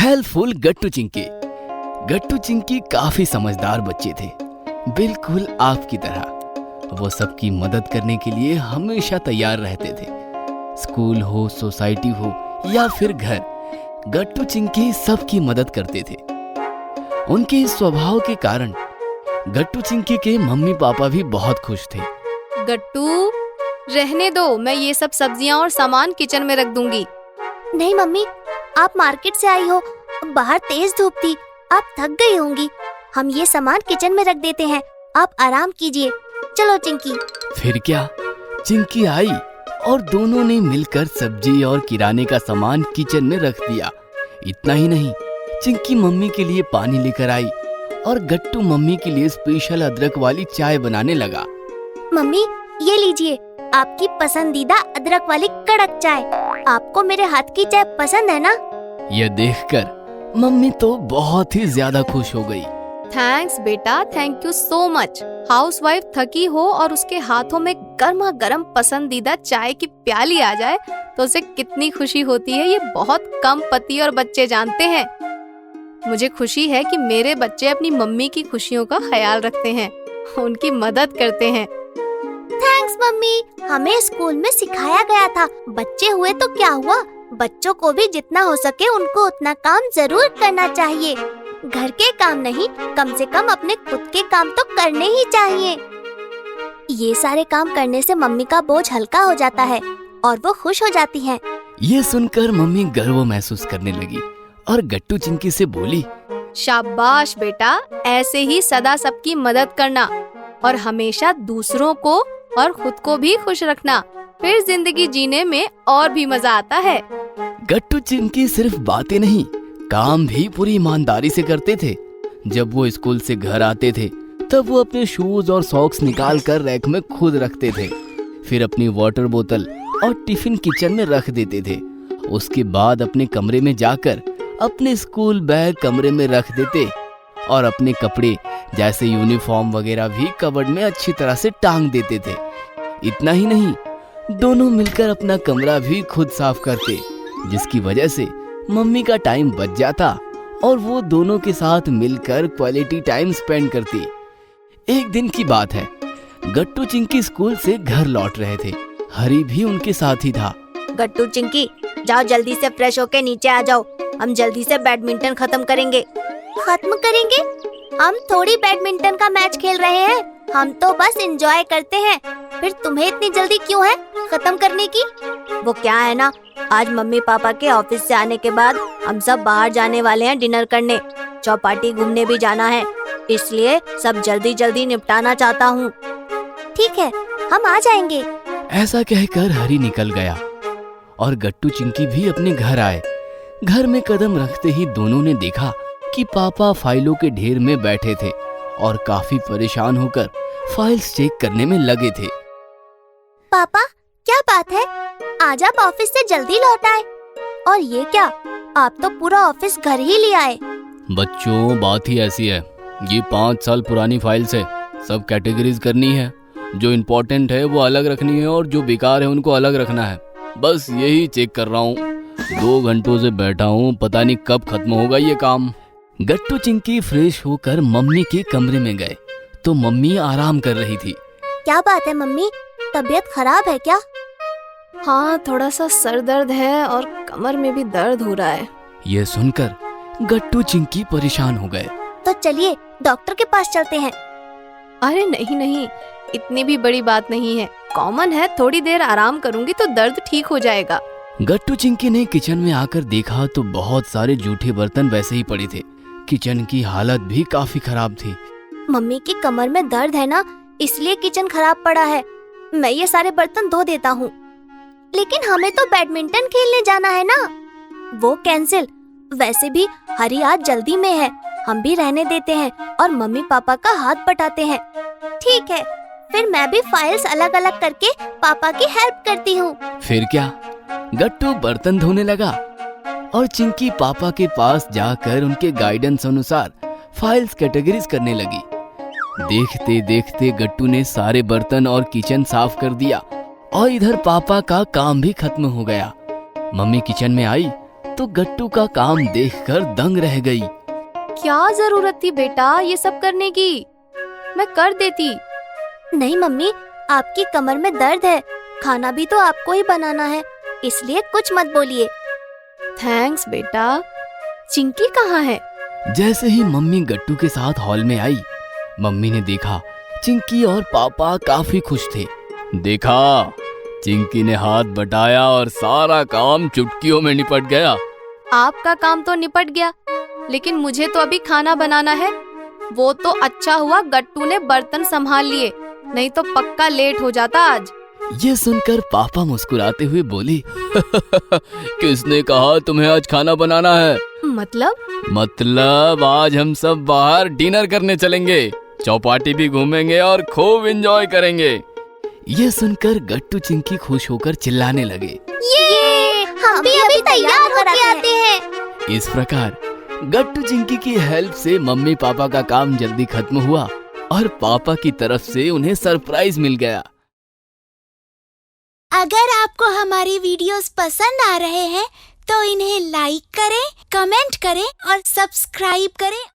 Helpful गट्टू चिंकी। गट्टू चिंकी काफी समझदार बच्चे थे, बिल्कुल आपकी तरह। वो सबकी मदद करने के लिए हमेशा तैयार रहते थे। स्कूल हो, सोसाइटी हो या फिर घर, गट्टू चिंकी सबकी मदद करते थे। उनके इस स्वभाव के कारण गट्टू चिंकी के मम्मी पापा भी बहुत खुश थे। गट्टू, रहने दो, मैं ये सब सब्जियां और सामान किचन में रख दूंगी। नहीं मम्मी, आप मार्केट से आई हो, बाहर तेज धूप थी, आप थक गई होंगी। हम ये सामान किचन में रख देते हैं, आप आराम कीजिए। चलो चिंकी। फिर क्या, चिंकी आई और दोनों ने मिलकर सब्जी और किराने का सामान किचन में रख दिया। इतना ही नहीं, चिंकी मम्मी के लिए पानी लेकर आई और गट्टू मम्मी के लिए स्पेशल अदरक वाली चाय बनाने लगा। मम्मी, ये लीजिए आपकी पसंदीदा अदरक वाली कड़क चाय। आपको मेरे हाथ की चाय पसंद है ना? यह देखकर मम्मी तो बहुत ही ज्यादा खुश हो गई। थैंक्स बेटा, thank you so much. Housewife थकी हो और उसके हाथों में गर्मा गर्म पसंदीदा चाय की प्याली आ जाए तो उसे कितनी खुशी होती है, ये बहुत कम पति और बच्चे जानते हैं। मुझे खुशी है कि मेरे बच्चे अपनी मम्मी की खुशियों का ख्याल रखते हैं, उनकी मदद करते हैं। थैंक्स मम्मी, हमें स्कूल में सिखाया गया था, बच्चे हुए तो क्या हुआ, बच्चों को भी जितना हो सके उनको उतना काम जरूर करना चाहिए। घर के काम नहीं, कम से कम अपने खुद के काम तो करने ही चाहिए। ये सारे काम करने से मम्मी का बोझ हल्का हो जाता है और वो खुश हो जाती हैं। ये सुनकर मम्मी गर्व महसूस करने लगी और गट्टू चिंकी से बोली, शाबाश बेटा, ऐसे ही सदा सबकी मदद करना और हमेशा दूसरों को और खुद को भी खुश रखना, फिर जिंदगी जीने में और भी मजा आता है। गट्टू चिंकी सिर्फ बातें नहीं, काम भी पूरी ईमानदारी से करते थे। जब वो स्कूल से घर आते थे तब वो अपने शूज और सॉक्स निकाल कर रैक में खुद रखते थे। फिर अपनी वाटर बोतल और टिफिन किचन में रख देते थे। उसके बाद अपने कमरे में जाकर अपने स्कूल बैग कमरे में रख देते और अपने कपड़े जैसे यूनिफॉर्म वगैरह भी कबर्ड में अच्छी तरह से टांग देते थे। इतना ही नहीं, दोनों मिलकर अपना कमरा भी खुद साफ करते, जिसकी वजह से मम्मी का टाइम बच जाता और वो दोनों के साथ मिलकर क्वालिटी टाइम स्पेंड करती। एक दिन की बात है, गट्टू चिंकी स्कूल से घर लौट रहे थे। हरी भी उनके साथ ही था। गट्टू चिंकी, जाओ जल्दी से फ्रेश होके नीचे आ जाओ, हम जल्दी से बैडमिंटन खत्म करेंगे। खत्म करेंगे? हम थोड़ी बैडमिंटन का मैच खेल रहे हैं, हम तो बस एंजॉय करते हैं। फिर तुम्हें इतनी जल्दी क्यों है खत्म करने की? वो क्या है ना, आज मम्मी पापा के ऑफिस से आने के बाद हम सब बाहर जाने वाले हैं डिनर करने, चौपाटी घूमने भी जाना है, इसलिए सब जल्दी जल्दी निपटाना चाहता हूँ। ठीक है, हम आ जाएंगे। ऐसा कहकर हरी निकल गया और गट्टू चिंकी भी अपने घर आए। घर में कदम रखते ही दोनों ने देखा कि पापा फाइलों के ढेर में बैठे थे और काफी परेशान होकर फाइल्स चेक करने में लगे थे। पापा, क्या बात है, आज आप ऑफिस से जल्दी लौट आए। और ये क्या, आप तो पूरा ऑफिस घर ही ले आए। बच्चों, बात ही ऐसी है, ये 5 साल पुरानी फाइल्स है, सब कैटेगरीज करनी है। जो इम्पोर्टेंट है वो अलग रखनी है और जो बेकार है उनको अलग रखना है। बस यही चेक कर रहा हूँ, 2 घंटों से बैठा हूँ, पता नहीं कब खत्म होगा ये काम। गट्टू चिंकी फ्रेश होकर मम्मी के कमरे में गए तो मम्मी आराम कर रही थी। क्या बात है मम्मी, तबीयत खराब है क्या? हाँ, थोड़ा सा सर दर्द है और कमर में भी दर्द हो रहा है। ये सुनकर गट्टू चिंकी परेशान हो गए। तो चलिए डॉक्टर के पास चलते हैं। अरे नहीं नहीं, इतनी भी बड़ी बात नहीं है, कॉमन है, थोड़ी देर आराम करूंगी तो दर्द ठीक हो जाएगा। गट्टू चिंकी ने किचन में आकर देखा तो बहुत सारे जूठे बर्तन वैसे ही पड़े थे। किचन की हालत भी काफी खराब थी। मम्मी की कमर में दर्द है ना, इसलिए किचन खराब पड़ा है। मैं ये सारे बर्तन धो देता हूँ। लेकिन हमें तो बैडमिंटन खेलने जाना है ना। वो कैंसिल। वैसे भी हरी आज जल्दी में है, हम भी रहने देते हैं और मम्मी पापा का हाथ बटाते हैं। ठीक है, फिर मैं भी फाइल्स अलग अलग करके पापा की हेल्प करती हूँ। फिर क्या, गट्टू बर्तन धोने लगा और चिंकी पापा के पास जाकर उनके गाइडेंस अनुसार फाइल्स कैटेगरीज करने लगी। देखते देखते गट्टू ने सारे बर्तन और किचन साफ कर दिया और इधर पापा का काम भी खत्म हो गया। मम्मी किचन में आई तो गट्टू का काम देखकर दंग रह गई। क्या जरूरत थी बेटा ये सब करने की, मैं कर देती। नहीं मम्मी, आपकी कमर में दर्द है, खाना भी तो आपको ही बनाना है, इसलिए कुछ मत बोलिए। थैंक्स बेटा। चिंकी कहाँ है? जैसे ही मम्मी गट्टू के साथ हॉल में आई, मम्मी ने देखा चिंकी और पापा काफी खुश थे। देखा, चिंकी ने हाथ बटाया और सारा काम चुटकियों में निपट गया। आपका काम तो निपट गया, लेकिन मुझे तो अभी खाना बनाना है। वो तो अच्छा हुआ गट्टू ने बर्तन संभाल लिए, नहीं तो पक्का लेट हो जाता आज। ये सुनकर पापा मुस्कुराते हुए बोले, किसने कहा तुम्हें आज खाना बनाना है? मतलब आज हम सब बाहर डिनर करने चलेंगे, चौपाटी भी घूमेंगे और खूब एंजॉय करेंगे। ये सुनकर गट्टू चिंकी खुश होकर चिल्लाने लगे, ये हम भी अभी तैयार होके आते हैं। इस प्रकार गट्टू चिंकी की हेल्प से मम्मी पापा का काम जल्दी खत्म हुआ और पापा की तरफ से उन्हें सरप्राइज मिल गया। अगर आपको हमारी वीडियोस पसंद आ रहे हैं तो इन्हें लाइक करें, कमेंट करें और सब्सक्राइब करें।